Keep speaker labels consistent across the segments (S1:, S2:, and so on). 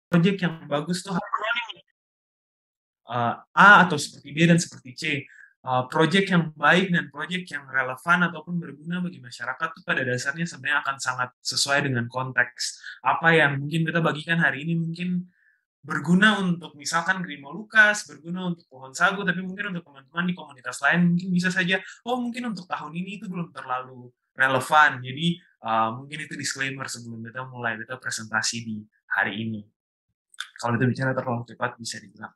S1: project yang bagus tuh A atau seperti B dan seperti C. Project yang baik dan project yang relevan ataupun berguna bagi masyarakat tuh pada dasarnya sebenarnya akan sangat sesuai dengan konteks. Apa yang mungkin kita bagikan hari ini mungkin berguna untuk misalkan Grimo Lukas, berguna untuk pohon sagu, tapi mungkin untuk teman-teman di komunitas lain mungkin bisa saja, oh mungkin untuk tahun ini itu belum terlalu relevan. Jadi mungkin itu disclaimer sebelum kita mulai kita presentasi di hari ini. Kalau kita bicara terlalu cepat bisa dibilang.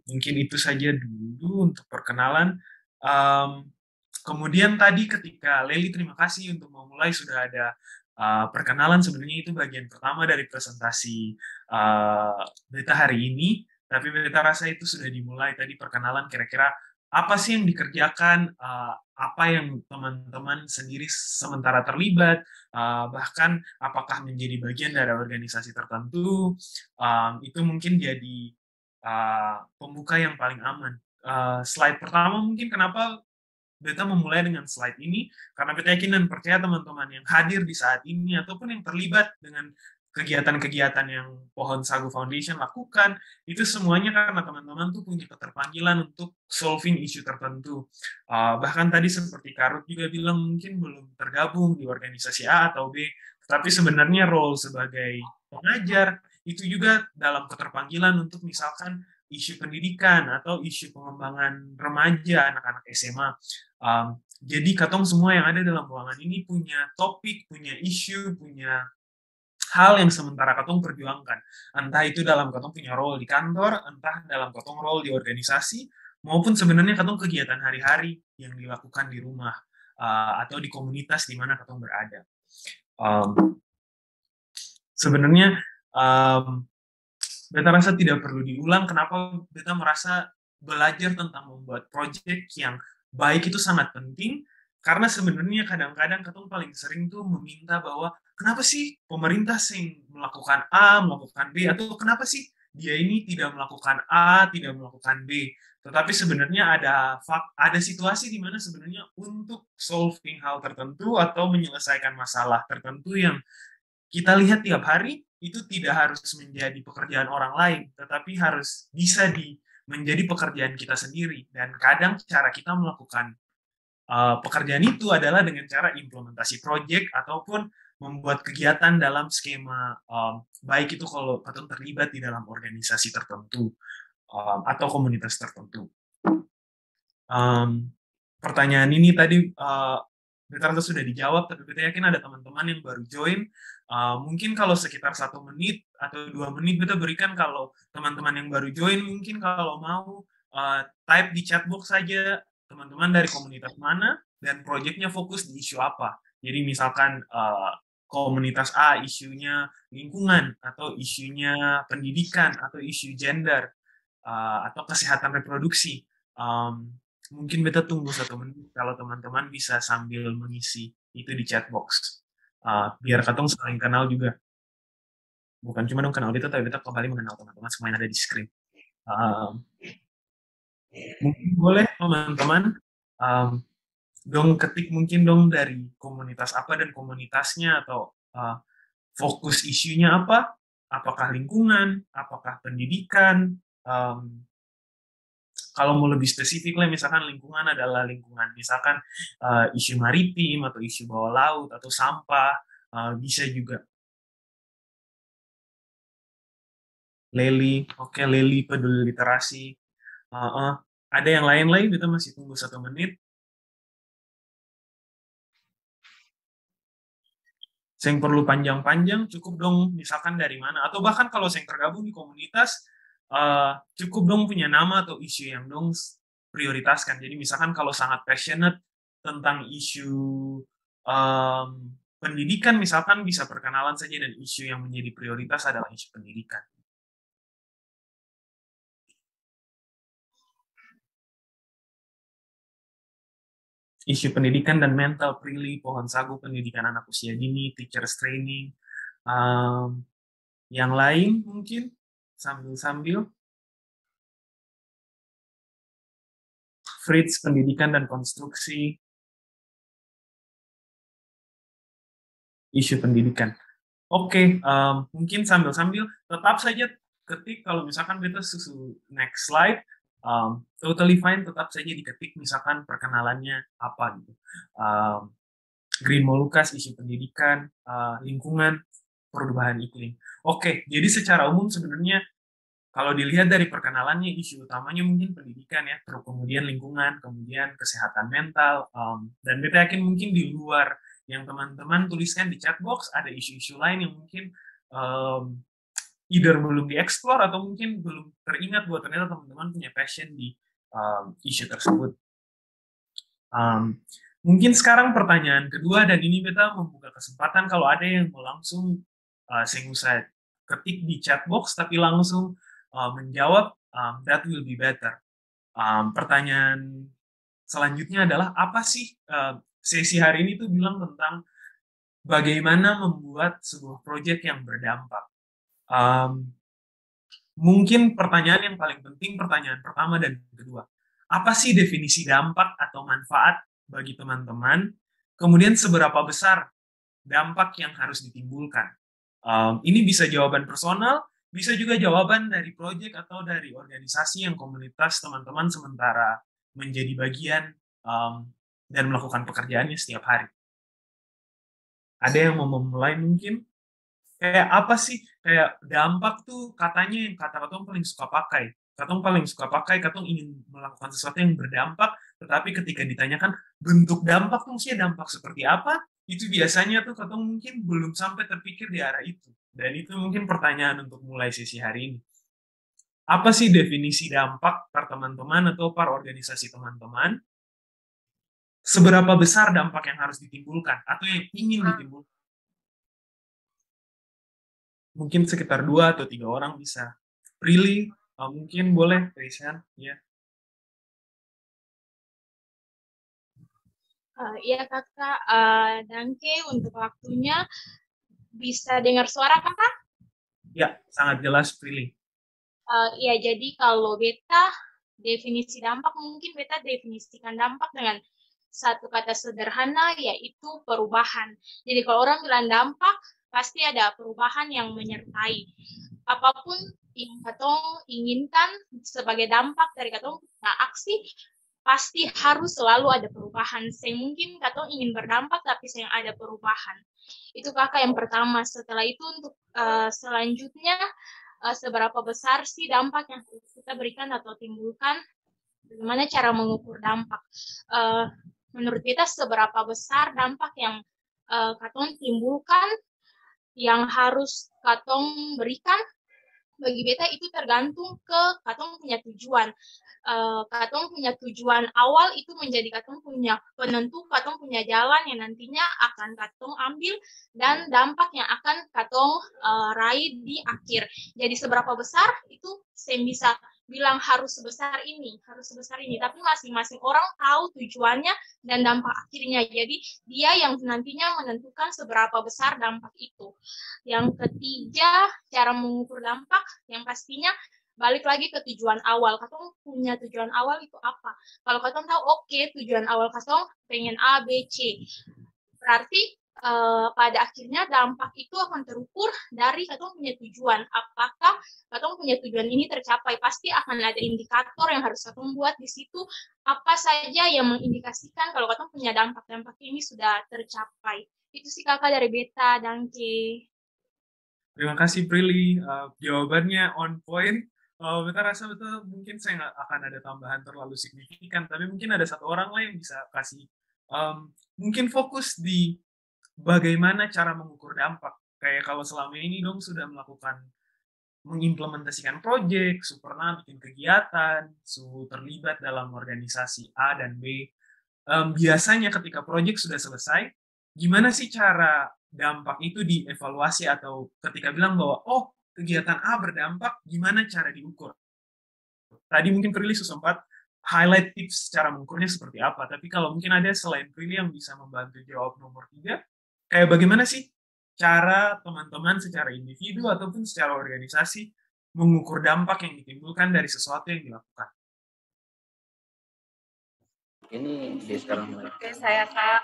S1: Mungkin itu saja dulu untuk perkenalan. Um, Kemudian tadi ketika Leli terima kasih untuk memulai sudah ada perkenalan, sebenarnya itu bagian pertama dari presentasi Beta hari ini, tapi Beta rasa itu sudah dimulai tadi perkenalan kira-kira apa sih yang dikerjakan, apa yang teman-teman sendiri sementara terlibat, bahkan apakah menjadi bagian dari organisasi tertentu, itu mungkin jadi pembuka yang paling aman. Slide pertama mungkin kenapa Beta memulai dengan slide ini, karena Beta yakin dan percaya teman-teman yang hadir di saat ini ataupun yang terlibat dengan kegiatan-kegiatan yang Pohon Sagu Foundation lakukan, itu semuanya karena teman-teman tuh punya keterpanggilan untuk solving isu tertentu. Bahkan tadi seperti Karut juga bilang mungkin belum tergabung di organisasi A atau B, tapi sebenarnya role sebagai pengajar itu juga dalam keterpanggilan untuk misalkan isu pendidikan atau isu pengembangan remaja anak-anak SMA. Jadi katong semua yang ada dalam ruangan ini punya topik, punya isu, punya hal yang sementara katong perjuangkan. Entah itu dalam katong punya role di kantor, entah dalam katong role di organisasi, maupun sebenarnya katong kegiatan hari-hari yang dilakukan di rumah atau di komunitas di mana katong berada. Um, Sebenarnya um, Beta rasa tidak perlu diulang kenapa Beta merasa belajar tentang membuat project yang baik itu sangat penting, karena sebenarnya kadang-kadang ketemu paling sering tuh meminta bahwa kenapa sih pemerintah sing melakukan A, melakukan B, atau kenapa sih dia ini tidak melakukan A, tidak melakukan B. Tetapi sebenarnya ada situasi di mana sebenarnya untuk solving hal tertentu atau menyelesaikan masalah tertentu yang kita lihat tiap hari itu tidak harus menjadi pekerjaan orang lain, tetapi harus bisa menjadi pekerjaan kita sendiri. Dan kadang cara kita melakukan pekerjaan itu adalah dengan cara implementasi project ataupun membuat kegiatan dalam skema baik itu kalau patut terlibat di dalam organisasi tertentu atau komunitas tertentu. Um, Pertanyaan ini tadi Beta rasa sudah dijawab, tapi Beta yakin ada teman-teman yang baru join. Mungkin kalau sekitar 1 menit atau 2 menit Beta berikan kalau teman-teman yang baru join, mungkin kalau mau type di chat box saja teman-teman dari komunitas mana dan proyeknya fokus di isu apa. Jadi misalkan komunitas A isunya lingkungan atau isunya pendidikan atau isu gender atau kesehatan reproduksi. Um, Mungkin beta tunggu 1 menit kalau teman-teman bisa sambil mengisi itu di chat box. Biar katong saling kenal juga. Bukan cuma dong kenal beta, tapi beta kembali mengenal teman-teman semua yang ada di screen. Um, Mungkin boleh teman-teman um, dong ketik mungkin dong dari komunitas apa dan komunitasnya atau fokus isunya apa, apakah lingkungan, apakah pendidikan, um, kalau mau lebih spesifik lah misalkan lingkungan adalah lingkungan misalkan isu maritim atau isu bawah laut atau sampah bisa juga Leli, oke Leli peduli literasi. Uh, ada yang lain lagi kita masih tunggu 1 menit. Yang perlu panjang-panjang cukup dong misalkan dari mana atau bahkan kalau yang tergabung di komunitas cukup dong punya nama atau isu yang dong prioritaskan. Jadi misalkan kalau sangat passionate tentang isu um, pendidikan misalkan bisa perkenalan saja dan isu yang menjadi prioritas adalah isu pendidikan. Isu pendidikan dan mental freely, pohon sagu pendidikan anak usia dini, teachers training, um, yang lain mungkin sambil-sambil Fritz pendidikan dan konstruksi, isu pendidikan. Oke, mungkin sambil-sambil tetap saja ketik kalau misalkan kita susu next slide, totally fine, tetap saja diketik misalkan perkenalannya apa gitu. Um, Green Molucas, isu pendidikan, lingkungan, perubahan iklim. Oke, jadi secara umum sebenarnya kalau dilihat dari perkenalannya, isu utamanya mungkin pendidikan ya, terus kemudian lingkungan, kemudian kesehatan mental, dan kita yakin mungkin di luar yang teman-teman tuliskan di chat box ada isu-isu lain yang mungkin um, either belum dieksplor atau mungkin belum teringat bahwa ternyata teman-teman punya passion di isu tersebut. Um, Mungkin sekarang pertanyaan kedua dan ini kita membuka kesempatan kalau ada yang mau langsung saya usah ketik di chat box tapi langsung menjawab, that will be better. Pertanyaan selanjutnya adalah apa sih sesi hari ini tuh bilang tentang bagaimana membuat sebuah proyek yang berdampak. Um, Mungkin pertanyaan yang paling penting, pertanyaan pertama dan kedua. Apa sih definisi dampak atau manfaat bagi teman-teman? Kemudian seberapa besar dampak yang harus ditimbulkan? Ini bisa jawaban personal, bisa juga jawaban dari proyek atau dari organisasi yang komunitas teman-teman sementara menjadi bagian dan melakukan pekerjaannya setiap hari. Ada yang mau memulai mungkin? Kayak apa sih, kayak dampak tuh katanya yang kata Katong paling suka pakai. Katong paling suka pakai, Katong ingin melakukan sesuatu yang berdampak, tetapi ketika ditanyakan bentuk dampak tuh maksudnya dampak seperti apa, itu biasanya tuh Katong mungkin belum sampai terpikir di arah itu. Dan itu mungkin pertanyaan untuk mulai sesi hari ini. Apa sih definisi dampak per teman-teman atau per organisasi teman-teman? Seberapa besar dampak yang harus ditimbulkan atau yang ingin ditimbulkan? Mungkin sekitar 2 atau 3 orang bisa. Really, mungkin boleh, Rizan, ya.
S2: Iya kakak, Danke untuk waktunya. Bisa dengar suara kakak?
S1: Ya, sangat jelas, Prilly.
S2: Iya, jadi kalau beta definisi dampak mungkin beta definisikan dampak dengan satu kata sederhana yaitu perubahan. Jadi kalau orang bilang dampak pasti ada perubahan yang menyertai. Apapun yang katong inginkan sebagai dampak dari katong nah, aksi pasti harus selalu ada perubahan. Saya mungkin katong ingin berdampak tapi saya ada perubahan. Itu kakak yang pertama. Setelah itu untuk selanjutnya seberapa besar sih dampak yang kita berikan atau timbulkan, bagaimana cara mengukur dampak. Uh, Menurut kita seberapa besar dampak yang Katong timbulkan, yang harus Katong berikan, bagi beta itu tergantung ke Katong punya tujuan. Katong punya tujuan awal itu menjadi Katong punya penentu, Katong punya jalan yang nantinya akan Katong ambil dan dampak yang akan Katong raih di akhir. Jadi seberapa besar itu saya bisa bilang harus sebesar ini, harus sebesar ini. Tapi masing-masing orang tahu tujuannya dan dampak akhirnya. Jadi dia yang nantinya menentukan seberapa besar dampak itu. Yang ketiga, cara mengukur dampak yang pastinya balik lagi ke tujuan awal. Katong punya tujuan awal itu apa? Kalau katong tahu, oke, tujuan awal katong pengen A, B, C. Berarti pada akhirnya dampak itu akan terukur dari katong punya tujuan. Apakah katong punya tujuan ini tercapai? Pasti akan ada indikator yang harus katong buat di situ. Apa saja yang mengindikasikan kalau katong punya dampak-dampak ini sudah tercapai. Itu sih kakak dari beta, Danke.
S1: Terima kasih, Prilly. Jawabannya on point. Beta rasa betul mungkin saya nggak akan ada tambahan terlalu signifikan, tapi mungkin ada satu orang lain yang bisa kasih mungkin fokus di bagaimana cara mengukur dampak. Kayak kalau selama ini dong sudah melakukan mengimplementasikan proyek, su pernah bikin kegiatan, su terlibat dalam organisasi A dan B. Biasanya ketika proyek sudah selesai, gimana sih cara dampak itu dievaluasi atau ketika bilang bahwa oh kegiatan A berdampak, gimana cara diukur? Tadi mungkin Prilly sempat highlight tips cara mengukurnya seperti apa, tapi kalau mungkin ada selain Prilly yang bisa membantu jawab nomor 3, kayak bagaimana sih cara teman-teman secara individu ataupun secara organisasi mengukur dampak yang ditimbulkan dari sesuatu yang dilakukan?
S3: Ini di sekarang. Oke, saya Kak.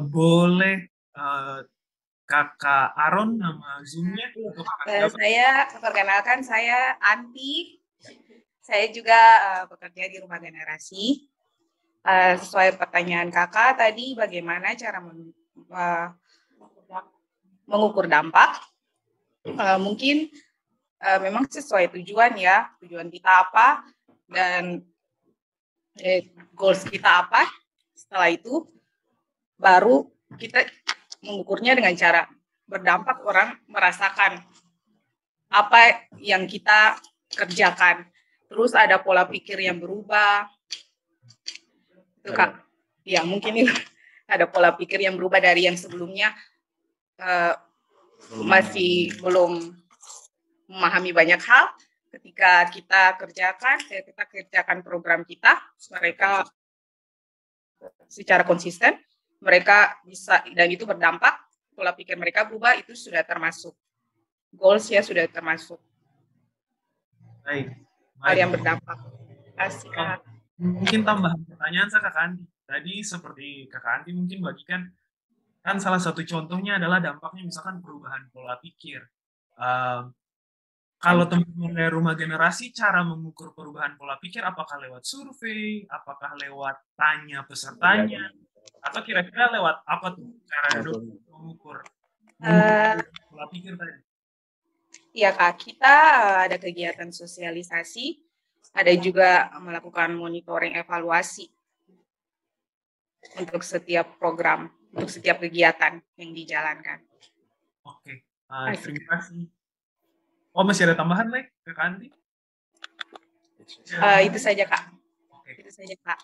S1: Boleh Kakak Aron nama Zoom-nya atau Kakak siapa?
S4: Saya perkenalkan, saya Anti. Saya juga bekerja di Rumah Generasi. Sesuai pertanyaan kakak tadi, bagaimana cara mengukur dampak? Mungkin memang sesuai tujuan ya, tujuan kita apa dan goals kita apa. Setelah itu baru kita mengukurnya dengan cara berdampak, orang merasakan apa yang kita kerjakan. Terus ada pola pikir yang berubah. Itu Kak. Ya, mungkin itu ada pola pikir yang berubah dari yang sebelumnya masih belum memahami banyak hal. Ketika kita kerjakan program kita, mereka secara konsisten, mereka bisa, dan itu berdampak, pola pikir mereka berubah, itu sudah termasuk goals ya, sudah termasuk
S1: Baik.
S4: hal yang berdampak. Asik.
S1: Mungkin tambahan pertanyaan saya Kakak Andi. Tadi seperti Kakak Andi mungkin bagikan, kan salah satu contohnya adalah dampaknya misalkan perubahan pola pikir. Kalau teman-teman dari Rumah Generasi, cara mengukur perubahan pola pikir apakah lewat survei, apakah lewat tanya pesertanya, atau kira-kira lewat apa tuh cara mengukur pola pikir tadi?
S4: Iya Kak, kita ada kegiatan sosialisasi, ada juga melakukan monitoring evaluasi untuk setiap program, untuk setiap kegiatan yang dijalankan.
S1: Oke, terima kasih. Oh, masih ada tambahan, Lek, Kak Andi?
S4: Itu saja, Kak.
S1: Oke.
S4: Itu saja, Kak.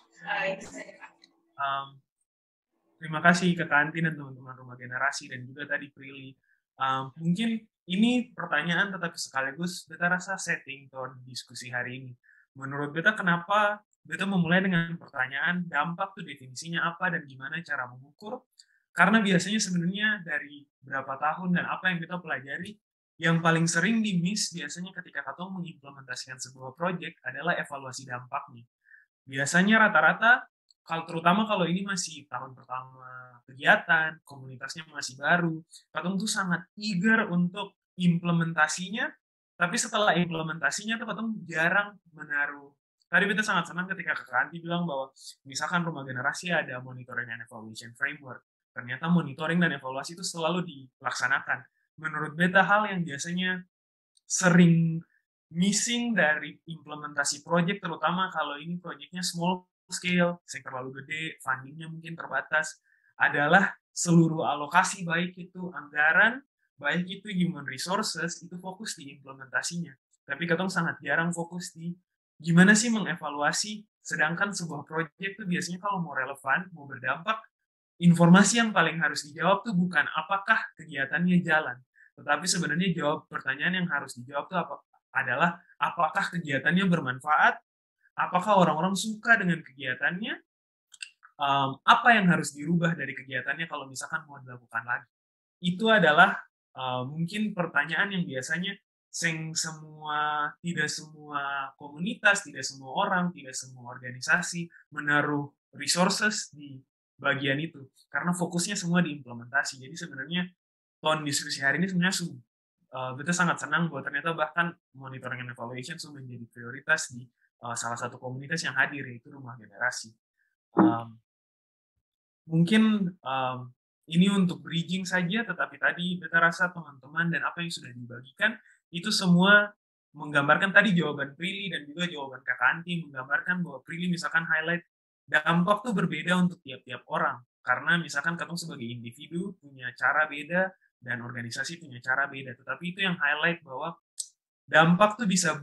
S1: Terima kasih Kak Andi dan teman-teman Rumah Generasi dan juga tadi Prilly. Mungkin ini pertanyaan tetapi sekaligus beta rasa setting tone diskusi hari ini. Menurut beta kenapa beta memulai dengan pertanyaan dampak tuh definisinya apa dan gimana cara mengukur? Karena biasanya sebenarnya dari berapa tahun dan apa yang kita pelajari, yang paling sering di-miss biasanya ketika kita mengimplementasikan sebuah proyek adalah evaluasi dampaknya. Biasanya rata-rata, terutama kalau ini masih tahun pertama kegiatan, komunitasnya masih baru, Katong tuh sangat eager untuk implementasinya, tapi setelah implementasinya tuh Katong jarang menaruh. Tadi kita sangat senang ketika Kak Anti bilang bahwa misalkan Rumah Generasi ada monitoring and evaluation framework. Ternyata monitoring dan evaluasi itu selalu dilaksanakan. Menurut beta hal yang biasanya sering missing dari implementasi project, terutama kalau ini projectnya small scale, yang terlalu gede, fundingnya mungkin terbatas, adalah seluruh alokasi, baik itu anggaran, baik itu human resources, itu fokus di implementasinya. Tapi Katong sangat jarang fokus di gimana sih mengevaluasi, sedangkan sebuah project itu biasanya kalau mau relevan, mau berdampak, informasi yang paling harus dijawab tuh bukan apakah kegiatannya jalan, tetapi sebenarnya jawab pertanyaan yang harus dijawab tuh adalah apakah kegiatannya bermanfaat, apakah orang-orang suka dengan kegiatannya, apa yang harus dirubah dari kegiatannya kalau misalkan mau dilakukan lagi. Itu adalah mungkin pertanyaan yang biasanya tidak semua komunitas, tidak semua orang, tidak semua organisasi menaruh resources di bagian itu karena fokusnya semua di implementasi. Jadi sebenarnya tone diskusi hari ini sebenarnya kita sangat senang bahwa ternyata bahkan monitoring and evaluation sudah menjadi prioritas di salah satu komunitas yang hadir, yaitu Rumah Generasi. Mungkin ini untuk bridging saja, tetapi tadi kita rasa teman-teman dan apa yang sudah dibagikan itu semua menggambarkan tadi jawaban Prilly dan juga jawaban Kak Anti, menggambarkan bahwa Prilly misalkan highlight dampak tuh berbeda untuk tiap-tiap orang. Karena misalkan Katong sebagai individu punya cara beda dan organisasi punya cara beda. Tetapi itu yang highlight bahwa dampak tuh bisa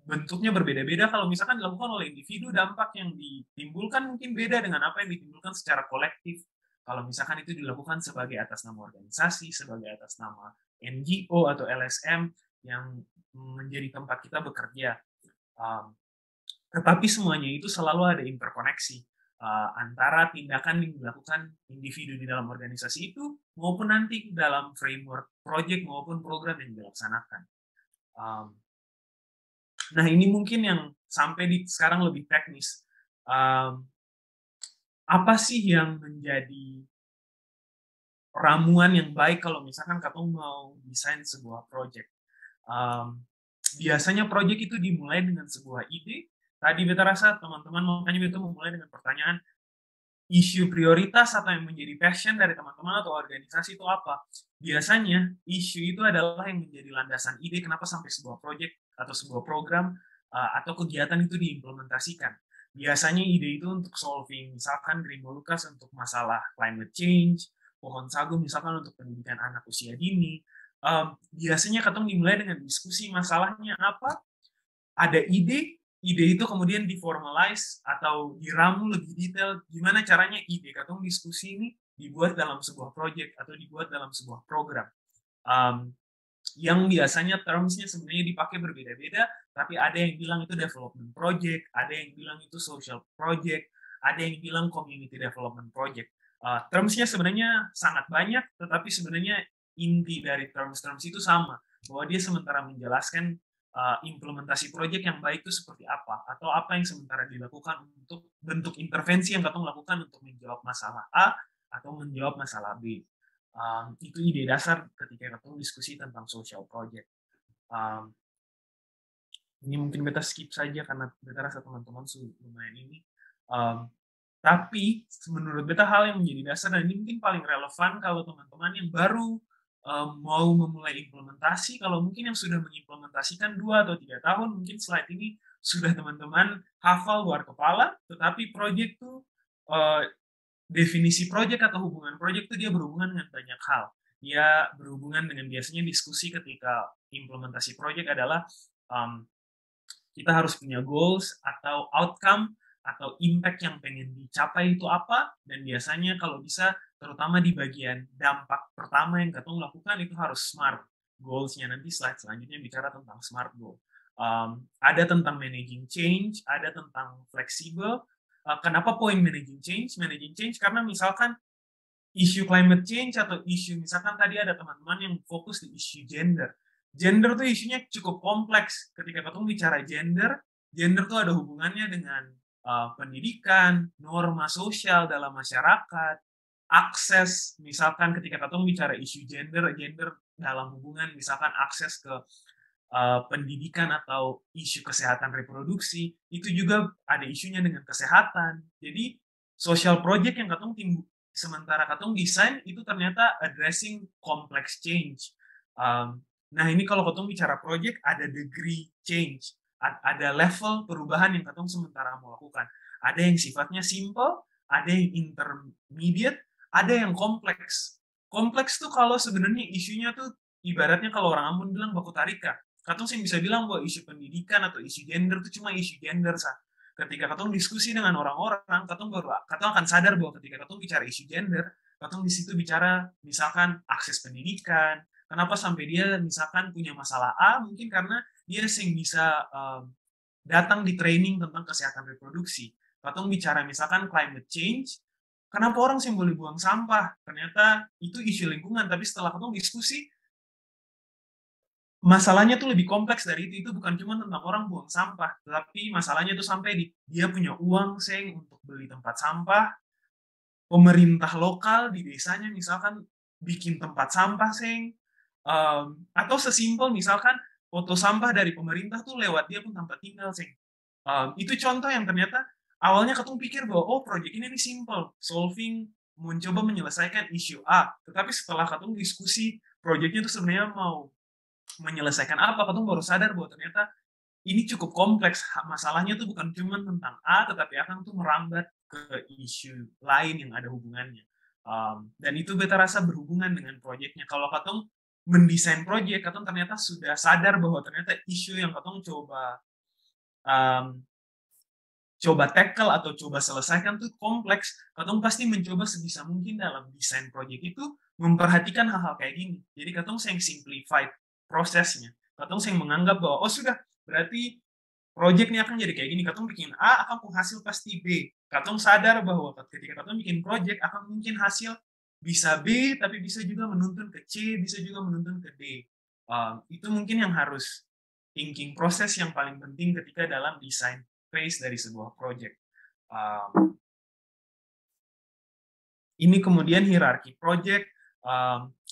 S1: bentuknya berbeda-beda. Kalau misalkan dilakukan oleh individu, dampak yang ditimbulkan mungkin beda dengan apa yang ditimbulkan secara kolektif. Kalau misalkan itu dilakukan sebagai atas nama organisasi, sebagai atas nama NGO atau LSM yang menjadi tempat kita bekerja. Tetapi semuanya itu selalu ada interkoneksi antara tindakan yang dilakukan individu di dalam organisasi itu maupun nanti dalam framework project maupun program yang dilaksanakan. Nah ini mungkin yang sampai di sekarang lebih teknis. Apa sih yang menjadi ramuan yang baik kalau misalkan katong mau desain sebuah project. Biasanya project itu dimulai dengan sebuah ide. Tadi beta rasa teman-teman makanya beta memulai dengan pertanyaan, isu prioritas atau yang menjadi passion dari teman-teman atau organisasi itu apa? Biasanya isu itu adalah yang menjadi landasan ide kenapa sampai sebuah project atau sebuah program atau kegiatan itu diimplementasikan. Biasanya ide itu untuk solving, misalkan Green Molucas untuk masalah climate change, Pohon Sagu misalkan untuk pendidikan anak usia dini. Biasanya katong dimulai dengan diskusi masalahnya apa, ada ide itu kemudian diformalize atau diramu lebih detail gimana caranya ide katong diskusi ini dibuat dalam sebuah project atau dibuat dalam sebuah program. Yang biasanya termsnya sebenarnya dipakai berbeda-beda, tapi ada yang bilang itu development project, ada yang bilang itu social project, ada yang bilang community development project. Termsnya sebenarnya sangat banyak, tetapi sebenarnya inti dari terms-terms itu sama, bahwa dia sementara menjelaskan implementasi proyek yang baik itu seperti apa, atau apa yang sementara dilakukan untuk bentuk intervensi yang katong lakukan untuk menjawab masalah A atau menjawab masalah B. Itu ide dasar ketika katong diskusi tentang social project. Ini mungkin beta skip saja karena beta rasa teman-teman sudah lumayan ini. Tapi menurut beta hal yang menjadi dasar dan ini mungkin paling relevan kalau teman-teman yang baru mau memulai implementasi, kalau mungkin yang sudah mengimplementasikan 2 atau 3 tahun, mungkin slide ini sudah teman-teman hafal luar kepala, tetapi project itu, definisi project atau hubungan project itu dia berhubungan dengan banyak hal. Dia berhubungan dengan biasanya diskusi ketika implementasi project adalah kita harus punya goals atau outcome atau impact yang pengen dicapai itu apa, dan biasanya kalau bisa terutama di bagian dampak pertama yang katong lakukan itu harus SMART goals-nya. Nanti slide selanjutnya bicara tentang SMART goal. Ada tentang managing change, ada tentang fleksibel. Kenapa poin managing change? Managing change karena misalkan isu climate change atau isu misalkan tadi ada teman-teman yang fokus di isu gender. Gender tuh isunya cukup kompleks. Ketika katong bicara gender tuh ada hubungannya dengan pendidikan, norma sosial dalam masyarakat, akses, misalkan ketika katong bicara isu gender dalam hubungan misalkan akses ke pendidikan atau isu kesehatan reproduksi, itu juga ada isunya dengan kesehatan. Jadi social project yang katong sementara katong desain itu ternyata addressing complex change. Nah ini kalau katong bicara project ada degree change, ada level perubahan yang katong sementara mau lakukan. Ada yang sifatnya simple, ada yang intermediate, ada yang kompleks. Kompleks tuh kalau sebenarnya isunya tuh ibaratnya kalau orang Ambon bilang baku tarika. Katong sih bisa bilang bahwa isu pendidikan atau isu gender itu cuma isu gender sah. Ketika katong diskusi dengan orang-orang, katong akan sadar bahwa ketika katong bicara isu gender, katong di situ bicara misalkan akses pendidikan. Kenapa sampai dia misalkan punya masalah A? Mungkin karena dia sing bisa datang di training tentang kesehatan reproduksi. Katong bicara misalkan climate change, kenapa orang sih boleh buang sampah? Ternyata itu isu lingkungan, tapi setelah katong diskusi, masalahnya tuh lebih kompleks dari itu bukan cuma tentang orang buang sampah, tapi masalahnya tuh sampai dia punya uang seng untuk beli tempat sampah, pemerintah lokal di desanya misalkan bikin tempat sampah seng, atau sesimpel misalkan foto sampah dari pemerintah tuh lewat dia pun tempat tinggal seng. Itu contoh yang ternyata awalnya katong pikir bahwa oh proyek ini simple, solving, mencoba menyelesaikan isu A, tetapi setelah katong diskusi proyeknya itu sebenarnya mau menyelesaikan apa, katong baru sadar bahwa ternyata ini cukup kompleks. Masalahnya tuh bukan cuma tentang A, tetapi akan tuh merambat ke isu lain yang ada hubungannya. Dan itu beta rasa berhubungan dengan proyeknya. Kalau katong mendesain proyek, katong ternyata sudah sadar bahwa ternyata isu yang katong coba tackle atau coba selesaikan tuh kompleks, katong pasti mencoba sebisa mungkin dalam desain proyek itu memperhatikan hal-hal kayak gini. Jadi katong yang simplified prosesnya. Katong yang menganggap bahwa oh sudah, berarti proyek ini akan jadi kayak gini. Katong bikin A akan menghasil pasti B. Katong sadar bahwa ketika katong bikin proyek akan mungkin hasil bisa B, tapi bisa juga menuntun ke C, bisa juga menuntun ke D. Itu mungkin yang harus thinking proses yang paling penting ketika dalam desain phase dari sebuah proyek. Ini kemudian hierarki proyek.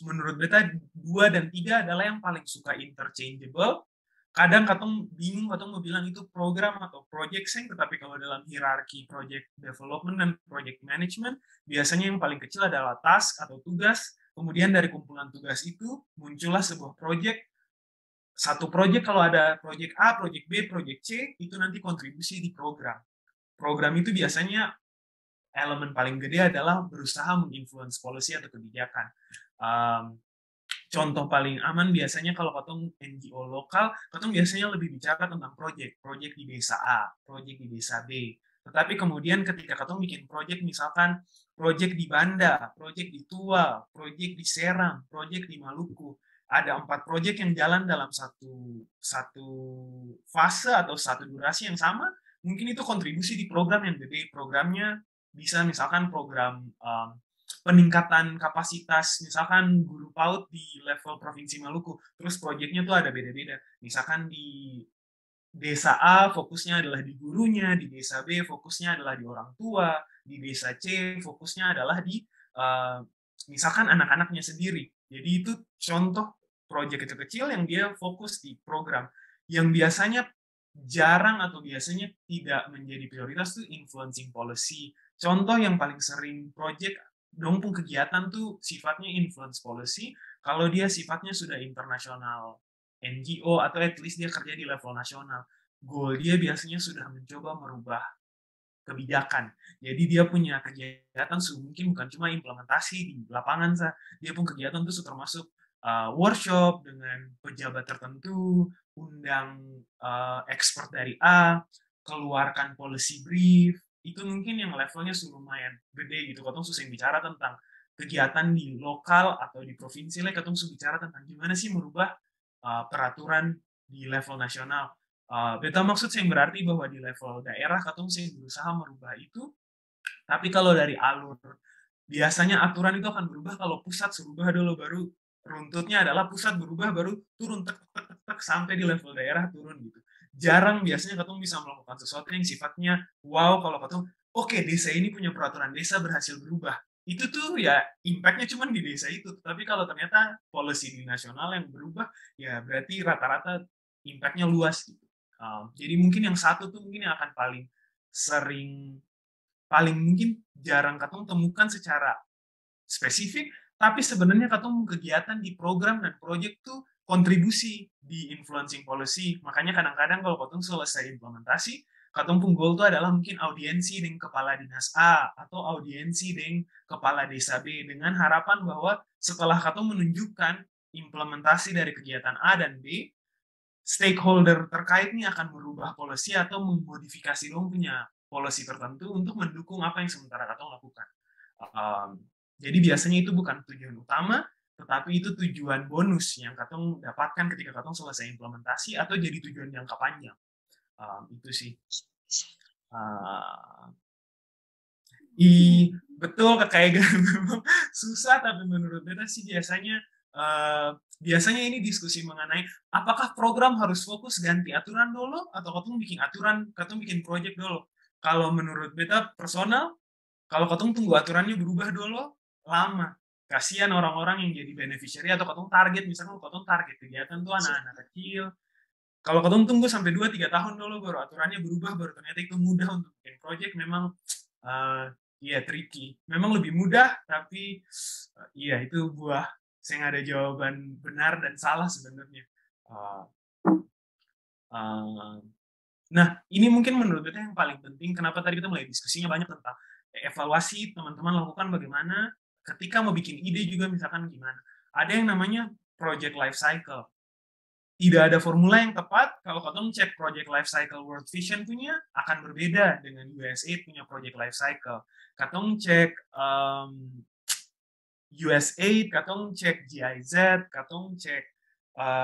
S1: menurut beta 2 dan 3 adalah yang paling suka interchangeable. Kadang katong bingung, katong mau bilang itu program atau project sing, tetapi kalau dalam hierarki project development dan project management, biasanya yang paling kecil adalah task atau tugas, kemudian dari kumpulan tugas itu muncullah sebuah project. Satu project kalau ada project A, project B, project C, itu nanti kontribusi di program. Program itu biasanya elemen paling gede adalah berusaha menginfluence policy atau kebijakan. Contoh paling aman biasanya kalau katong NGO lokal, katong biasanya lebih bicara tentang project di desa A, project di desa B. Tetapi kemudian ketika katong bikin project, misalkan project di Banda, project di Tua, project di Serang, project di Maluku, ada 4 project yang jalan dalam satu fase atau satu durasi yang sama, mungkin itu kontribusi di program yang gede. Programnya bisa misalkan program peningkatan kapasitas, misalkan guru PAUD di level Provinsi Maluku, terus proyeknya tuh ada beda-beda. Misalkan di desa A fokusnya adalah di gurunya, di desa B fokusnya adalah di orang tua, di desa C fokusnya adalah di misalkan anak-anaknya sendiri. Jadi itu contoh proyek kecil-kecil yang dia fokus di program. Yang biasanya jarang atau biasanya tidak menjadi prioritas tuh influencing policy. Contoh yang paling sering proyek dongpung kegiatan tuh sifatnya influence policy, kalau dia sifatnya sudah internasional NGO atau at least dia kerja di level nasional. Goal dia biasanya sudah mencoba merubah kebijakan. Jadi dia punya kegiatan mungkin bukan cuma implementasi di lapangan saja. Dia pun kegiatan itu termasuk workshop dengan pejabat tertentu, undang expert dari A, keluarkan policy brief. Itu mungkin yang levelnya lumayan gede gitu. Katong susah bicara tentang kegiatan di lokal atau di provinsi lah. Katong susah bicara tentang gimana sih merubah peraturan di level nasional. Beta maksud yang berarti bahwa di level daerah katong sih berusaha merubah itu, tapi kalau dari alur biasanya aturan itu akan berubah kalau pusat berubah dulu, baru runtutnya adalah pusat berubah baru turun tek tek tek, tek sampai di level daerah turun gitu. Jarang biasanya katong bisa melakukan sesuatu yang sifatnya wow kalau katong oke, desa ini punya peraturan desa berhasil berubah. Itu tuh ya impactnya cuma di desa itu. Tapi kalau ternyata policy di nasional yang berubah, ya berarti rata-rata impactnya luas gitu. Jadi mungkin yang satu tuh mungkin yang akan paling mungkin jarang katong temukan secara spesifik, tapi sebenarnya katong kegiatan di program dan proyek tuh kontribusi di influencing policy. Makanya kadang-kadang kalau katong selesai implementasi, katong pun goal itu adalah mungkin audiensi dengan kepala dinas A atau audiensi dengan kepala desa B dengan harapan bahwa setelah katong menunjukkan implementasi dari kegiatan A dan B, stakeholder terkait ini akan merubah policy atau memodifikasi dong punya policy tertentu untuk mendukung apa yang sementara katong lakukan. Jadi biasanya itu bukan tujuan utama, tetapi itu tujuan bonus yang katong dapatkan ketika katong selesai implementasi atau jadi tujuan jangka panjang. Itu sih. Betul kayak memang susah, tapi menurut beta sih biasanya ini diskusi mengenai apakah program harus fokus ganti aturan dulu atau katong bikin aturan, katong bikin project dulu. Kalau menurut beta personal, kalau katong tunggu aturannya berubah dulu, lama. Kasihan orang-orang yang jadi beneficiary atau katong target, misalnya katong target kegiatan tuh anak-anak kecil. Kalau katong tunggu sampai 2-3 tahun dulu baru aturannya berubah, baru ternyata itu mudah untuk bikin project, memang tricky. Memang lebih mudah, tapi itu buah saya ada jawaban benar dan salah sebenarnya. Nah, ini mungkin menurut kita yang paling penting. Kenapa tadi kita mulai diskusinya banyak tentang evaluasi teman-teman lakukan bagaimana ketika mau bikin ide juga misalkan gimana. Ada yang namanya project life cycle. Tidak ada formula yang tepat. Kalau katong cek project life cycle World Vision punya akan berbeda dengan USAID punya project life cycle. Katong cek USAID, katong cek GIZ, katong cek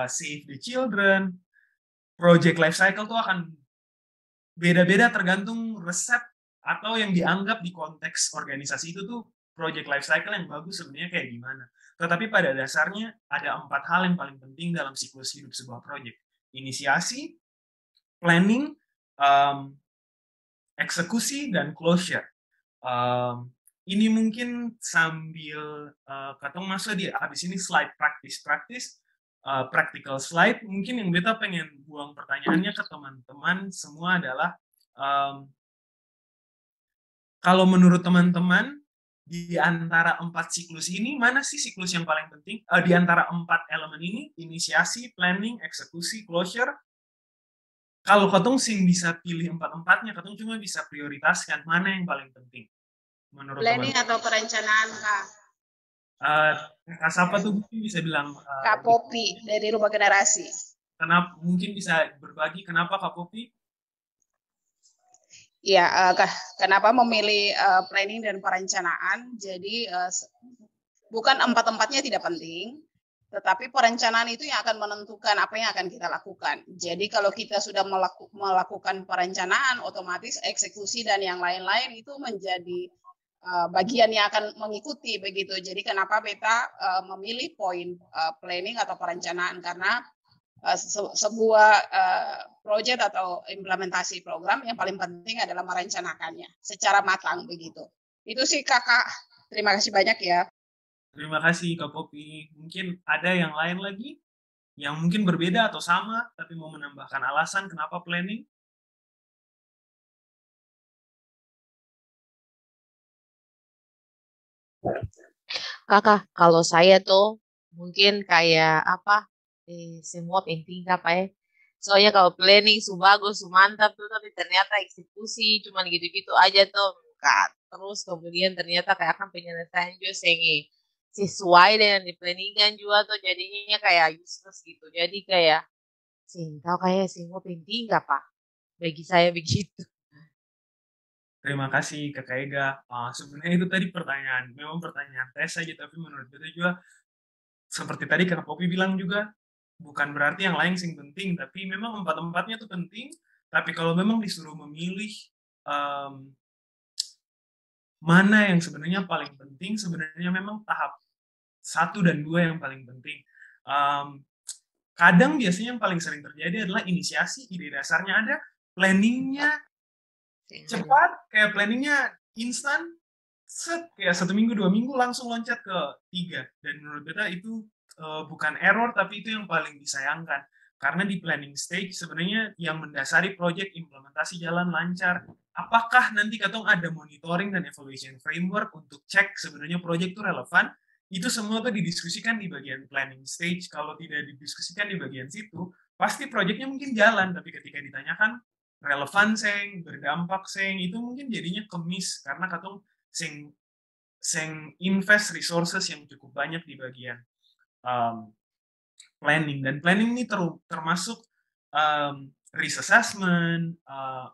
S1: Save the Children, project life cycle tuh akan beda-beda tergantung resep atau yang dianggap di konteks organisasi itu tuh project life cycle yang bagus sebenarnya kayak gimana. Tetapi pada dasarnya ada 4 hal yang paling penting dalam siklus hidup sebuah project. Inisiasi, planning, eksekusi, dan closure. ini mungkin sambil katong masuk di abis ini slide praktis practical slide, mungkin yang beta pengen buang pertanyaannya ke teman-teman semua adalah kalau menurut teman-teman di antara 4 siklus ini mana sih siklus yang paling penting? Di antara 4 elemen ini, inisiasi, planning, eksekusi, closure. Kalau katong sing bisa pilih 4-4-nya, katong cuma bisa prioritaskan mana yang paling penting menurut
S5: Planning
S1: teman-teman.
S5: atau perencanaan, Kak?
S1: Kak Sapa tuh mungkin bisa bilang
S5: Kak Popi dari Rumah Generasi.
S1: kenapa, mungkin bisa berbagi kenapa Kak Popi?
S5: Ya, kenapa memilih planning dan perencanaan? Jadi bukan 4-4-nya tidak penting, tetapi perencanaan itu yang akan menentukan apa yang akan kita lakukan. Jadi kalau kita sudah melakukan perencanaan, otomatis eksekusi dan yang lain-lain itu menjadi bagian yang akan mengikuti begitu. Jadi kenapa beta memilih poin planning atau perencanaan, karena sebuah proyek atau implementasi program yang paling penting adalah merencanakannya secara matang begitu. Itu sih Kakak. Terima kasih banyak ya.
S1: Terima kasih Kak Popi. Mungkin ada yang lain lagi yang mungkin berbeda atau sama tapi mau menambahkan alasan kenapa planning?
S6: Kakak, kalau saya tuh mungkin kayak apa? Semua penting apa ya? Soalnya kalau planning su bagus, su mantap tuh, tapi ternyata eksekusi cuman gitu-gitu aja tuh. Kak. Terus kemudian ternyata kayak akan penyelesaian juga sesuai dengan diplanningan juga tuh jadinya kayak useless gitu. Jadi kayak tahu kayak semua penting gak Pak? Bagi saya begitu.
S1: Terima kasih Kak Ega. Sebenarnya itu tadi memang pertanyaan tes aja, tapi menurut kita juga seperti tadi Kak Popi bilang juga, bukan berarti yang lain sing penting, tapi memang 4-4-nya tuh penting, tapi kalau memang disuruh memilih mana yang sebenarnya paling penting, sebenarnya memang tahap 1 dan 2 yang paling penting. Kadang biasanya yang paling sering terjadi adalah inisiasi, ide dasarnya ada, planningnya cepat, kayak planningnya instan, kayak 1 minggu 2 minggu langsung loncat ke 3. Dan menurut beta itu bukan error, tapi itu yang paling disayangkan. Karena di planning stage sebenarnya yang mendasari proyek implementasi jalan lancar. Apakah nanti katong ada monitoring dan evaluation framework untuk cek sebenarnya proyek itu relevan? Itu semua tuh didiskusikan di bagian planning stage. Kalau tidak didiskusikan di bagian situ, pasti proyeknya mungkin jalan, tapi ketika ditanyakan relevan seng, berdampak seng, itu mungkin jadinya kemis karena katong seng invest resources yang cukup banyak di bagian planning, dan planning ini termasuk risk assessment,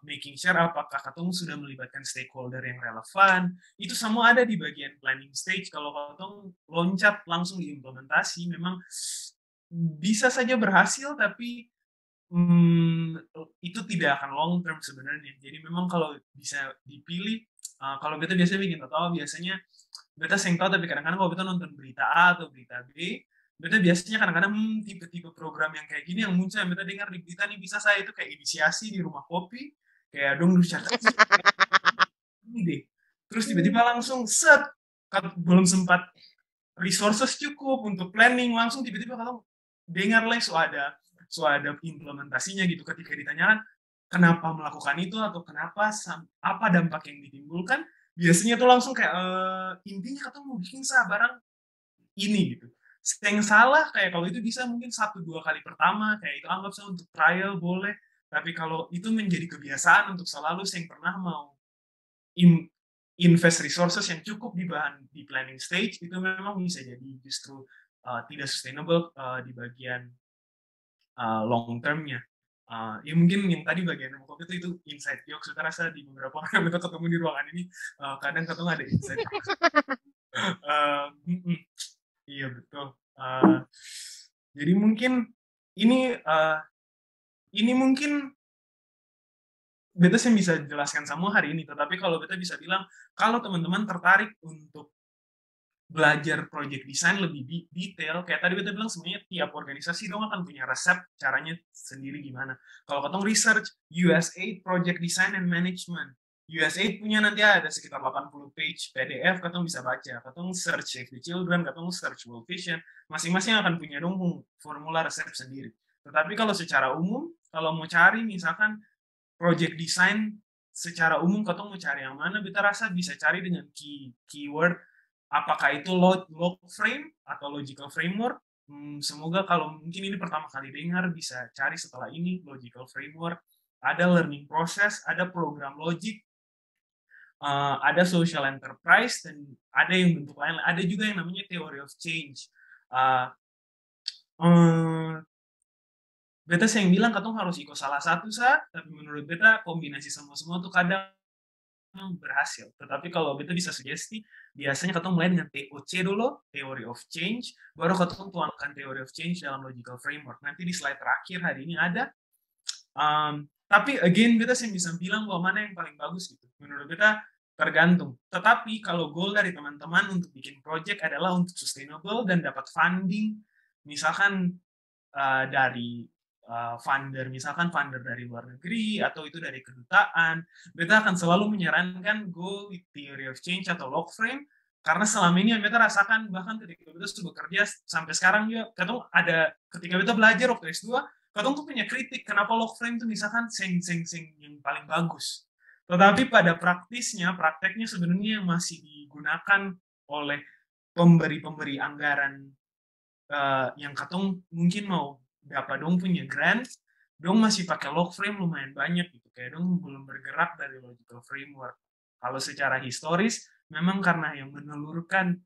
S1: making sure apakah katong sudah melibatkan stakeholder yang relevan, itu semua ada di bagian planning stage. Kalau katong loncat langsung diimplementasi, memang bisa saja berhasil, tapi itu tidak akan long term sebenarnya. Jadi memang kalau bisa dipilih, kalau beta biasanya bikin tahu biasanya beta seng tahu, tapi kadang-kadang kalau beta nonton berita A atau berita B, beta biasanya kadang-kadang tipe-tipe program yang kayak gini yang muncul yang beta dengar di berita nih, bisa saya itu kayak inisiasi di rumah kopi, kayak dong ini deh. Terus tiba-tiba langsung set, belum sempat resources cukup untuk planning, langsung tiba-tiba kalau dengar lah ada implementasinya gitu. Ketika ditanyakan kenapa melakukan itu atau kenapa, apa dampak yang ditimbulkan, biasanya tuh langsung kayak intinya katanya mau bikin barang ini gitu. Yang salah kayak kalau itu bisa mungkin 1-2 kali pertama, kayak itu anggap saya untuk trial boleh, tapi kalau itu menjadi kebiasaan untuk selalu yang pernah mau invest resources yang cukup di planning stage, itu memang bisa jadi justru tidak sustainable di bagian long termnya. Ya mungkin yang tadi bagian pokok itu inside jokes. Saya rasa di beberapa orang yang kita ketemu di ruangan ini kadang ketemu ada inside jokes. Iya betul. Jadi mungkin ini mungkin beta sih bisa jelaskan semua hari ini, tetapi kalau beta bisa bilang, kalau teman-teman tertarik untuk belajar project design lebih detail, kayak tadi beta bilang sebenarnya tiap organisasi dong akan punya resep caranya sendiri gimana. Kalau katong research USAID Project Design and Management, USAID punya nanti ada sekitar 80 page PDF, katong bisa baca, katong search Save the Children, katong search World Vision, masing-masing akan punya dong formula resep sendiri. Tetapi kalau secara umum, kalau mau cari misalkan project design secara umum, katong mau cari yang mana, kita rasa bisa cari dengan keyword, apakah itu log frame atau logical framework. Semoga kalau mungkin ini pertama kali dengar, bisa cari setelah ini logical framework, ada learning process, ada program logic, ada social enterprise, dan ada yang bentuk lain, ada juga yang namanya theory of change. Beta yang bilang katong harus ikut salah satu tapi menurut beta kombinasi semua tuh kadang berhasil. Tetapi kalau beta bisa sugesti, biasanya katong mulai dengan TOC dulu, theory of change, baru katong tuangkan theory of change dalam logical framework. Nanti di slide terakhir hari ini ada. Tapi again, beta yang bisa bilang bahwa mana yang paling bagus gitu. Menurut beta tergantung. Tetapi kalau goal dari teman-teman untuk bikin project adalah untuk sustainable dan dapat funding, misalkan dari funder, misalkan funder dari luar negeri atau itu dari kedutaan, beta akan selalu menyarankan go with theory of change atau log frame, karena selama ini yang beta rasakan, bahkan ketika beta sudah bekerja sampai sekarang juga, ketika beta belajar waktu S2, katong tuh punya kritik kenapa log frame tuh misalkan sing yang paling bagus. Tetapi pada prakteknya sebenarnya yang masih digunakan oleh pemberi anggaran yang katong mungkin mau dapat dong punya grant, dong masih pakai log frame lumayan banyak gitu, kayak dong belum bergerak dari logical framework. Kalau secara historis, memang karena yang menelurkan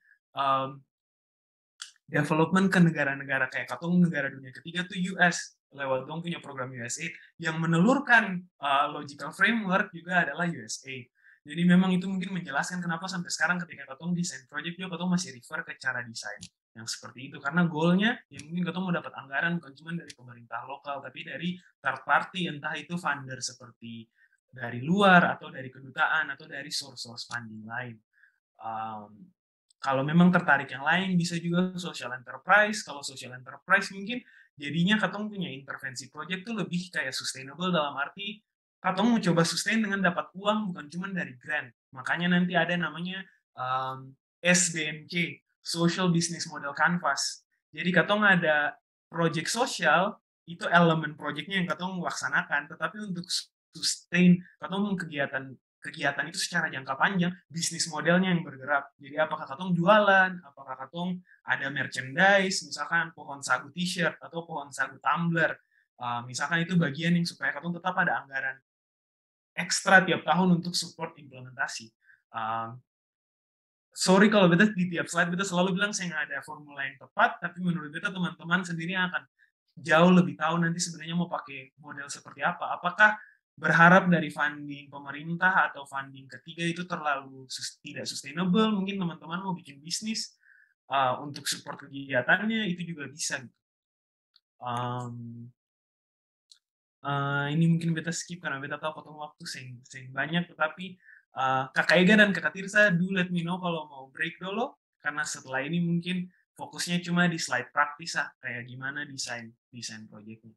S1: development ke negara-negara kayak katong negara dunia ketiga tuh US, lewat dong punya program USAID, yang menelurkan logical framework juga adalah USAID. Jadi memang itu mungkin menjelaskan kenapa sampai sekarang ketika katong desain project juga katong masih refer ke cara desain yang seperti itu, karena goalnya ya mungkin katong mau dapat anggaran bukan cuma dari pemerintah lokal tapi dari third party, entah itu funder seperti dari luar atau dari kedutaan atau dari source funding lain. Kalau memang tertarik yang lain bisa juga social enterprise. Kalau social enterprise mungkin jadinya katong punya intervensi project tuh lebih kayak sustainable, dalam arti katong mau coba sustain dengan dapat uang bukan cuma dari grant. Makanya nanti ada namanya SBMC, Social Business Model Canvas. Jadi katong ada project sosial, itu elemen projectnya yang katong laksanakan, tetapi untuk sustain katong kegiatan itu secara jangka panjang, bisnis modelnya yang bergerak. Jadi apakah katong jualan, apakah katong ada merchandise, misalkan pohon sagu t-shirt atau pohon sagu tumbler, misalkan itu bagian yang supaya katong tetap ada anggaran ekstra tiap tahun untuk support implementasi. Sorry kalau beta di tiap slide beta selalu bilang saya nggak ada formula yang tepat, tapi menurut beta teman-teman sendiri akan jauh lebih tahu nanti sebenarnya mau pakai model seperti apa. Apakah berharap dari funding pemerintah atau funding ketiga itu terlalu tidak sustainable, mungkin teman-teman mau bikin bisnis untuk support kegiatannya, itu juga bisa. Ini mungkin beta skip karena beta tahu potong waktu sing banyak, tetapi Kakak Ega dan Kakak Tirsa, do let me know kalau mau break dulu, karena setelah ini mungkin fokusnya cuma di slide praktis kayak gimana desain projectnya.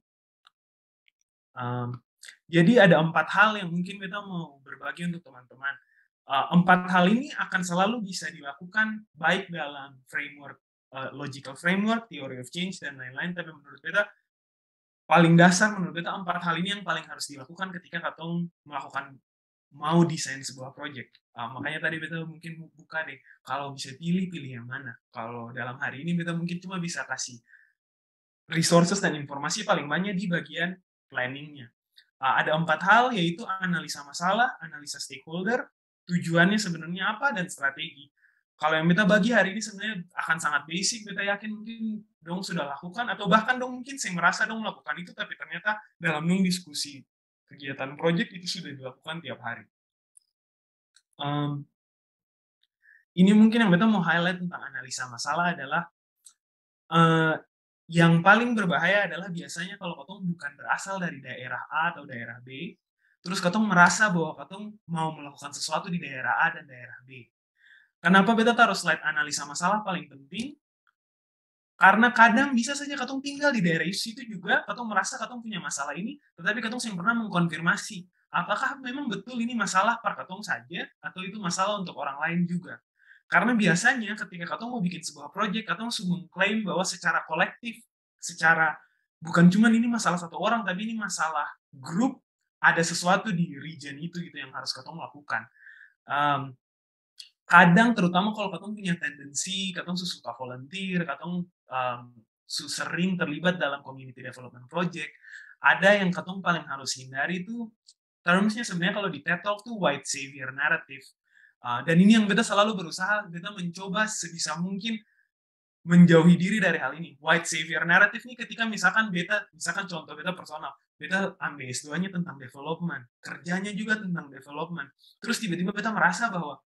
S1: Jadi ada 4 hal yang mungkin kita mau berbagi untuk teman-teman. 4 hal ini akan selalu bisa dilakukan baik dalam framework, logical framework, theory of change, dan lain-lain, tapi menurut beta paling dasar, menurut beta 4 hal ini yang paling harus dilakukan ketika katong mau desain sebuah project. Makanya tadi beta mungkin buka deh, kalau bisa pilih yang mana. Kalau dalam hari ini beta mungkin cuma bisa kasih resources dan informasi paling banyak di bagian planningnya. Ada 4 hal, yaitu analisa masalah, analisa stakeholder, tujuannya sebenarnya apa, dan strategi. Kalau yang beta bagi hari ini sebenarnya akan sangat basic, beta yakin mungkin dong sudah lakukan, atau bahkan dong mungkin saya merasa dong melakukan itu, tapi ternyata dalam diskusi kegiatan project itu sudah dilakukan tiap hari. Ini mungkin yang beta mau highlight tentang analisa masalah adalah yang paling berbahaya adalah biasanya kalau katong bukan berasal dari daerah A atau daerah B, terus katong merasa bahwa katong mau melakukan sesuatu di daerah A dan daerah B. Kenapa beta taruh slide analisa masalah paling penting? Karena kadang bisa saja katong tinggal di daerah itu juga, katong merasa katong punya masalah ini, tetapi katong yang pernah mengkonfirmasi apakah memang betul ini masalah per katong saja atau itu masalah untuk orang lain juga. Karena biasanya ketika katong mau bikin sebuah project, katong langsung mengklaim bahwa secara kolektif, secara bukan cuma ini masalah satu orang, tapi ini masalah grup, ada sesuatu di region itu gitu yang harus katong lakukan. Kadang terutama kalau katong punya tendensi, katong suka volunteer, katong sering terlibat dalam community development project, ada yang katong paling harus hindari itu termsnya sebenarnya kalau di TED Talk tuh white savior narrative. Dan ini yang beta selalu berusaha, beta mencoba sebisa mungkin menjauhi diri dari hal ini. White savior narrative ini ketika misalkan contoh beta personal, beta ambil S2-nya tentang development, kerjanya juga tentang development. Terus tiba-tiba beta merasa bahwa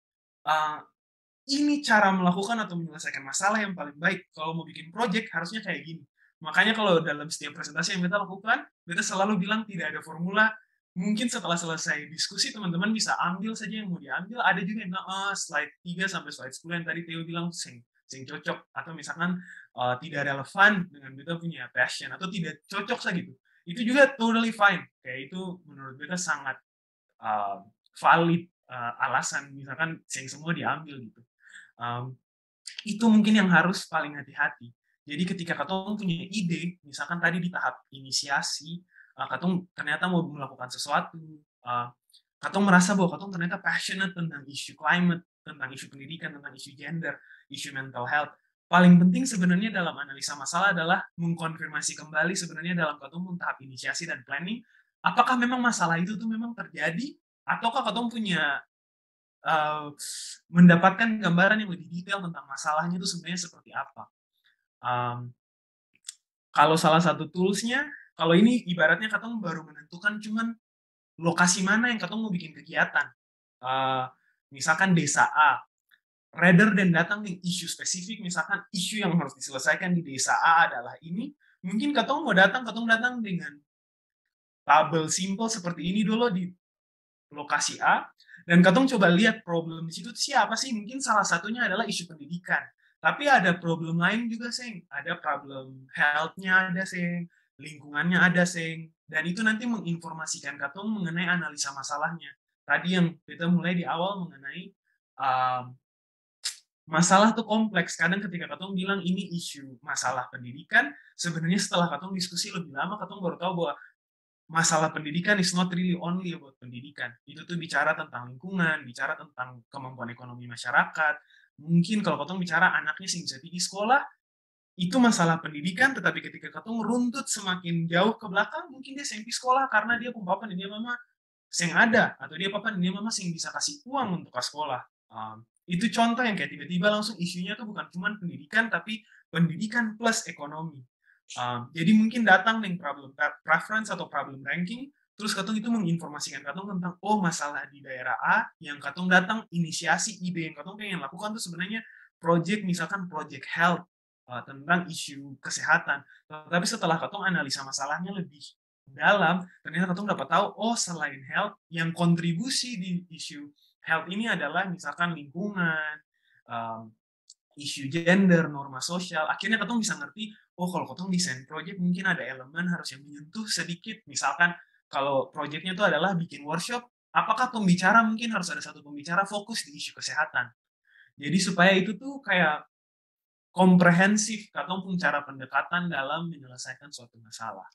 S1: ini cara melakukan atau menyelesaikan masalah yang paling baik. Kalau mau bikin project harusnya kayak gini. Makanya kalau dalam setiap presentasi yang beta lakukan, beta selalu bilang tidak ada formula. Mungkin setelah selesai diskusi teman-teman bisa ambil saja yang mau diambil. Ada juga yang bilang slide 3 sampai slide 10 yang tadi Theo bilang sing cocok, atau misalkan tidak relevan dengan beta punya passion atau tidak cocok saja gitu. Itu juga totally fine. Kayak itu menurut beta sangat valid alasan misalkan sing semua diambil gitu. Itu mungkin yang harus paling hati-hati. Jadi ketika katong punya ide, misalkan tadi di tahap inisiasi, katong ternyata mau melakukan sesuatu, katong merasa bahwa katong ternyata passionate tentang isu climate, tentang isu pendidikan, tentang isu gender, isu mental health. Paling penting sebenarnya dalam analisa masalah adalah mengkonfirmasi kembali sebenarnya dalam katong tahap inisiasi dan planning, apakah memang masalah itu tuh memang terjadi, ataukah katong punya mendapatkan gambaran yang lebih detail tentang masalahnya itu sebenarnya seperti apa. Kalau salah satu toolsnya, kalau ini ibaratnya katong baru menentukan cuman lokasi mana yang katong mau bikin kegiatan. Misalkan desa A, rather than datang di isu spesifik, misalkan isu yang harus diselesaikan di desa A adalah ini, mungkin katong datang dengan tabel simple seperti ini dulu di lokasi A, dan katong coba lihat problem di situ siapa sih? Mungkin salah satunya adalah isu pendidikan. Tapi ada problem lain juga, Seng. Ada problem health-nya ada, Seng. Lingkungannya ada, Seng. Dan itu nanti menginformasikan katong mengenai analisa masalahnya. Tadi yang kita mulai di awal mengenai masalah tuh kompleks. Kadang ketika katong bilang ini isu masalah pendidikan, sebenarnya setelah katong diskusi lebih lama, katong baru tahu bahwa masalah pendidikan is not really only about pendidikan. Itu tuh bicara tentang lingkungan, bicara tentang kemampuan ekonomi masyarakat. Mungkin kalau katong bicara anaknya sih bisa pergi sekolah, itu masalah pendidikan, tetapi ketika katong runtut semakin jauh ke belakang, mungkin dia sing sekolah karena dia papa dan dia mama sing ada, atau dia papa dan dia mama sing bisa kasih uang untuk ke sekolah. Itu contoh yang kayak tiba-tiba langsung isunya tuh bukan cuma pendidikan, tapi pendidikan plus ekonomi. Jadi mungkin datang dengan problem preference atau problem ranking, terus katong itu menginformasikan katong tentang masalah di daerah A, yang katong datang inisiasi ide yang katong pengen lakukan tuh sebenarnya project, misalkan project health, tentang isu kesehatan. Tapi setelah katong analisa masalahnya lebih dalam, ternyata katong dapat tahu selain health, yang kontribusi di isu health ini adalah misalkan lingkungan, isu gender, norma sosial. Akhirnya katong bisa ngerti, kalau katong desain project mungkin ada elemen harus yang menyentuh sedikit. Misalkan kalau projectnya itu adalah bikin workshop, apakah pembicara mungkin harus ada satu pembicara fokus di isu kesehatan. Jadi supaya itu tuh kayak komprehensif, katong pun cara pendekatan dalam menyelesaikan suatu masalah.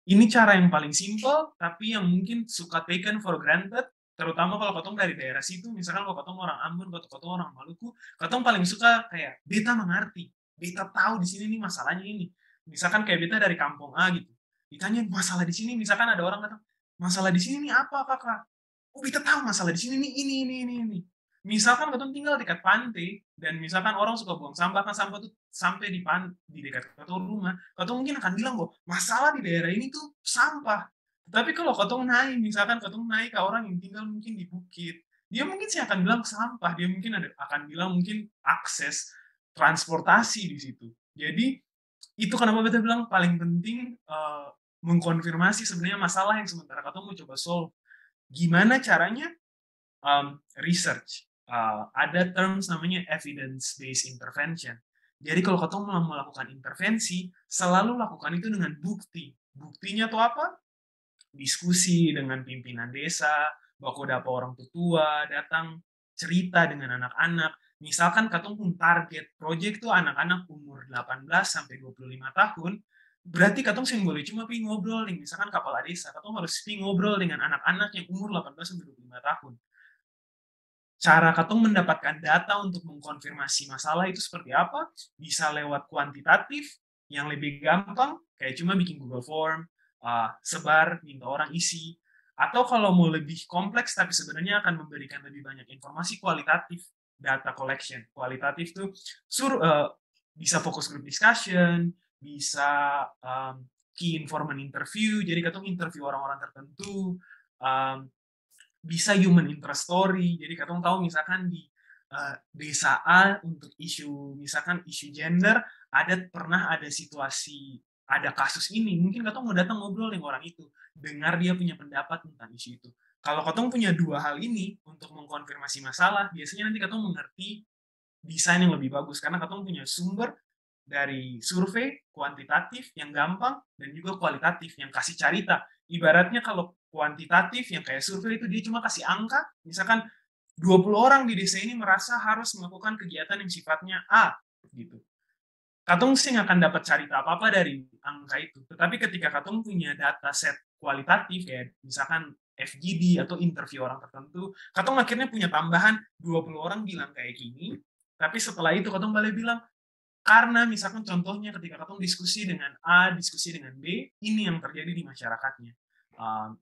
S1: Ini cara yang paling simple, tapi yang mungkin suka taken for granted, terutama kalau katong dari daerah situ, misalkan kalau katong orang Ambon, kalau katong orang Maluku, katong paling suka kayak beta mengerti, beta tahu di sini nih masalahnya ini. Misalkan kayak beta dari kampung A gitu, ditanya masalah di sini, misalkan ada orang kata masalah di sini nih apa kakak? Beta tahu masalah di sini nih ini. Misalkan katong tinggal dekat pantai, dan misalkan orang suka buang sampah, kan sampah tuh sampai di dekat katong rumah, katong mungkin akan bilang masalah di daerah ini tuh sampah. Tapi kalau katong naik, misalkan katong naik ke orang yang tinggal mungkin di bukit, dia mungkin sih akan bilang sampah, dia mungkin akan bilang mungkin akses transportasi di situ. Jadi itu kenapa beta bilang paling penting mengkonfirmasi sebenarnya masalah yang sementara katong mau coba solve. Gimana caranya? Research. Ada terms namanya evidence-based intervention. Jadi kalau katong mau melakukan intervensi, selalu lakukan itu dengan bukti. Buktinya tuh apa? diskusi dengan pimpinan desa, baku dapa orang tua, datang cerita dengan anak-anak. Misalkan katong pun target project tuh anak-anak umur 18 sampai 25 tahun, berarti katong sih boleh cuma pi ngobrol nih, misalkan kepala desa, katong harus pi ngobrol dengan anak-anak yang umur 18 sampai 25 tahun. Cara katong mendapatkan data untuk mengkonfirmasi masalah itu seperti apa? Bisa lewat kuantitatif yang lebih gampang, kayak cuma bikin Google Form, sebar, minta orang isi. Atau kalau mau lebih kompleks tapi sebenarnya akan memberikan lebih banyak informasi, kualitatif, data collection. Kualitatif tuh bisa fokus group discussion, bisa key informant interview, jadi katong interview orang-orang tertentu, bisa human interest story. Jadi katong tahu misalkan di desa A untuk isu, misalkan isu gender, pernah ada situasi, ada kasus ini, mungkin katong mau datang ngobrol dengan orang itu, dengar dia punya pendapat tentang isu itu. Kalau katong punya dua hal ini untuk mengkonfirmasi masalah, biasanya nanti katong mengerti desain yang lebih bagus, karena katong punya sumber dari survei kuantitatif yang gampang dan juga kualitatif yang kasih cerita. Ibaratnya kalau kuantitatif yang kayak survei itu dia cuma kasih angka, misalkan 20 orang di desa ini merasa harus melakukan kegiatan yang sifatnya A gitu. Katong sih nggak akan dapat cerita apa-apa dari angka itu. Tetapi ketika katong punya data set kualitatif kayak misalkan FGD atau interview orang tertentu, katong akhirnya punya tambahan 20 orang bilang kayak gini, tapi setelah itu katong boleh bilang, karena misalkan contohnya ketika katong diskusi dengan A, diskusi dengan B, ini yang terjadi di masyarakatnya.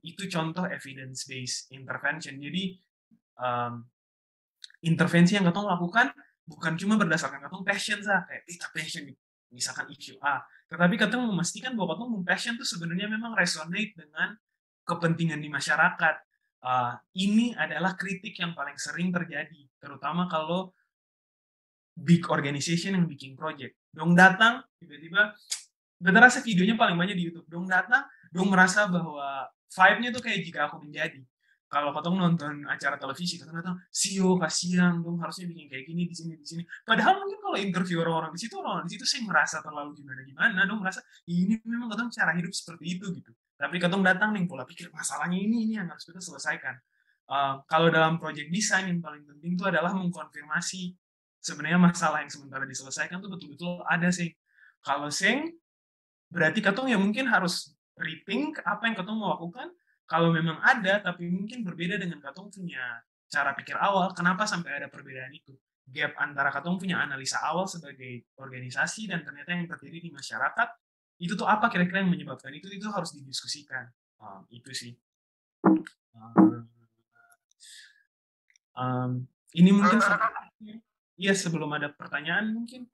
S1: Itu contoh evidence-based intervention. Jadi intervensi yang katong lakukan bukan cuma berdasarkan katong passion saja, kayak kita passion misalkan isu A, tetapi katong memastikan bahwa katong passion itu sebenarnya memang resonate dengan kepentingan di masyarakat. Ini adalah kritik yang paling sering terjadi, terutama kalau big organization yang bikin project. Dong datang, tiba-tiba, beta rasa videonya paling banyak di YouTube. Dong datang, dong merasa bahwa vibe-nya tuh kayak jika aku menjadi. Kalau katong nonton acara televisi, katong datang, sio, kasihan, dong harusnya bikin kayak gini, di sini, di sini. Padahal mungkin kalau interview orang-orang di situ, orang-orang di situ sih merasa terlalu gimana-gimana, dong merasa, ini memang katong cara hidup seperti itu, gitu. Tapi katong datang nih, pola pikir, masalahnya ini yang harus kita selesaikan. Kalau dalam project design, yang paling penting itu adalah mengkonfirmasi sebenarnya masalah yang sementara diselesaikan tuh betul-betul ada sih. Kalau sing, berarti katong ya mungkin harus rethink apa yang katong mau lakukan. Kalau memang ada, tapi mungkin berbeda dengan katong punya cara pikir awal, kenapa sampai ada perbedaan itu? Gap antara katong punya analisa awal sebagai organisasi dan ternyata yang terjadi di masyarakat, itu tuh apa kira-kira yang menyebabkan itu harus didiskusikan. Itu sih. Ini mungkin iya, sebelum ada pertanyaan mungkin.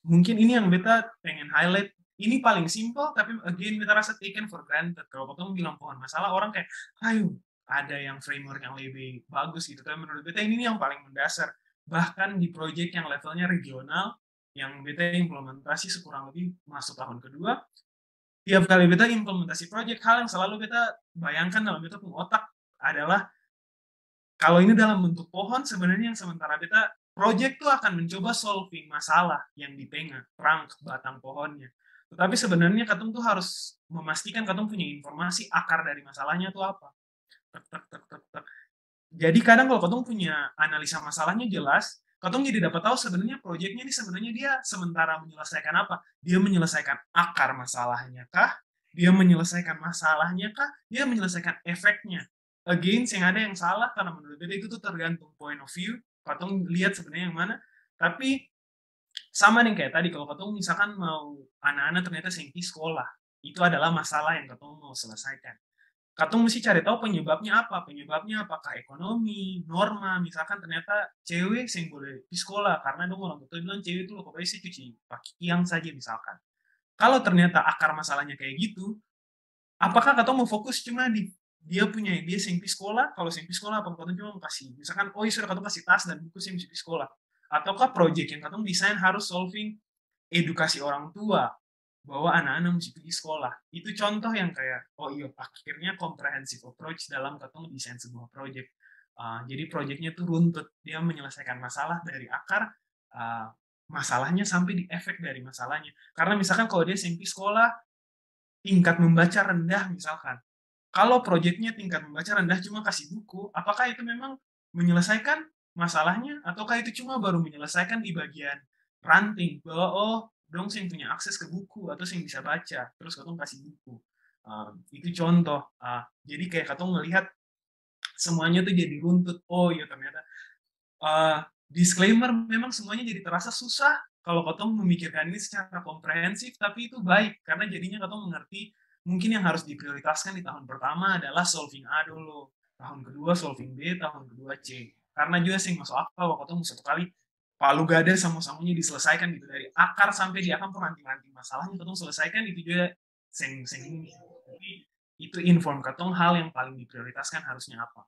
S1: Mungkin ini yang beta pengen highlight. Ini paling simple, tapi again beta rasa taken for granted. Kalau katong bilang pohon masalah, orang kayak, ayo, ada yang framework yang lebih bagus gitu. Tapi menurut beta ini yang paling mendasar. Bahkan di project yang levelnya regional, yang beta implementasi sekurang lebih masuk tahun kedua, tiap kali beta implementasi project, hal yang selalu beta bayangkan dalam beta pun otak adalah, kalau ini dalam bentuk pohon, sebenarnya yang sementara beta project tuh akan mencoba solving masalah yang di tengah, trunk, batang pohonnya. Tetapi sebenarnya katong tuh harus memastikan katong punya informasi akar dari masalahnya tuh apa. Tek, tek, tek, tek, tek. Jadi kadang kalau katong punya analisa masalahnya jelas, katong jadi dapat tahu sebenarnya projectnya ini sebenarnya dia sementara menyelesaikan apa. Dia menyelesaikan akar masalahnya kah? Dia menyelesaikan masalahnya kah? Dia menyelesaikan efeknya. Again, yang ada yang salah, karena menurut beta itu tuh tergantung point of view, katong lihat sebenarnya yang mana. Tapi sama nih kayak tadi, kalau katong misalkan mau anak-anak ternyata sengki sekolah, itu adalah masalah yang katong mau selesaikan. Katong mesti cari tahu penyebabnya apa. Penyebabnya apakah ekonomi, norma, misalkan ternyata cewek yang boleh di sekolah, karena dong orang tua bilang cewek itu loh pokoknya sih cuci pakaian saja misalkan. Kalau ternyata akar masalahnya kayak gitu, apakah katong mau fokus cuma di dia sengpi sekolah, kalau sengpi sekolah apa katong cuma mau kasih, misalkan oh sudah katong kasih tas dan buku sengpi sekolah, ataukah project yang katong desain harus solving edukasi orang tua bahwa anak-anak mesti pergi sekolah. Itu contoh yang kayak oh iya akhirnya comprehensive approach dalam katong desain sebuah project. Jadi projectnya tuh runtut, dia menyelesaikan masalah dari akar, masalahnya sampai di efek dari masalahnya. Karena misalkan kalau dia SMP sekolah tingkat membaca rendah misalkan, kalau proyeknya tingkat membaca rendah cuma kasih buku, apakah itu memang menyelesaikan masalahnya ataukah itu cuma baru menyelesaikan di bagian ranting bahwa oh dong sing punya akses ke buku atau sing bisa baca terus katong kasih buku. Itu contoh. Jadi kayak katong melihat semuanya tuh jadi runtut. Oh iya ternyata disclaimer memang semuanya jadi terasa susah kalau katong memikirkan ini secara komprehensif, tapi itu baik karena jadinya katong mengerti mungkin yang harus diprioritaskan di tahun pertama adalah solving A dulu, tahun kedua solving B, tahun kedua C. Karena juga sing masuk akal waktu katong satu kali palu gada sama-samanya diselesaikan gitu dari akar sampai di akar ranting-ranting masalahnya katong selesaikan itu juga sing ini. Jadi itu inform katong hal yang paling diprioritaskan harusnya apa.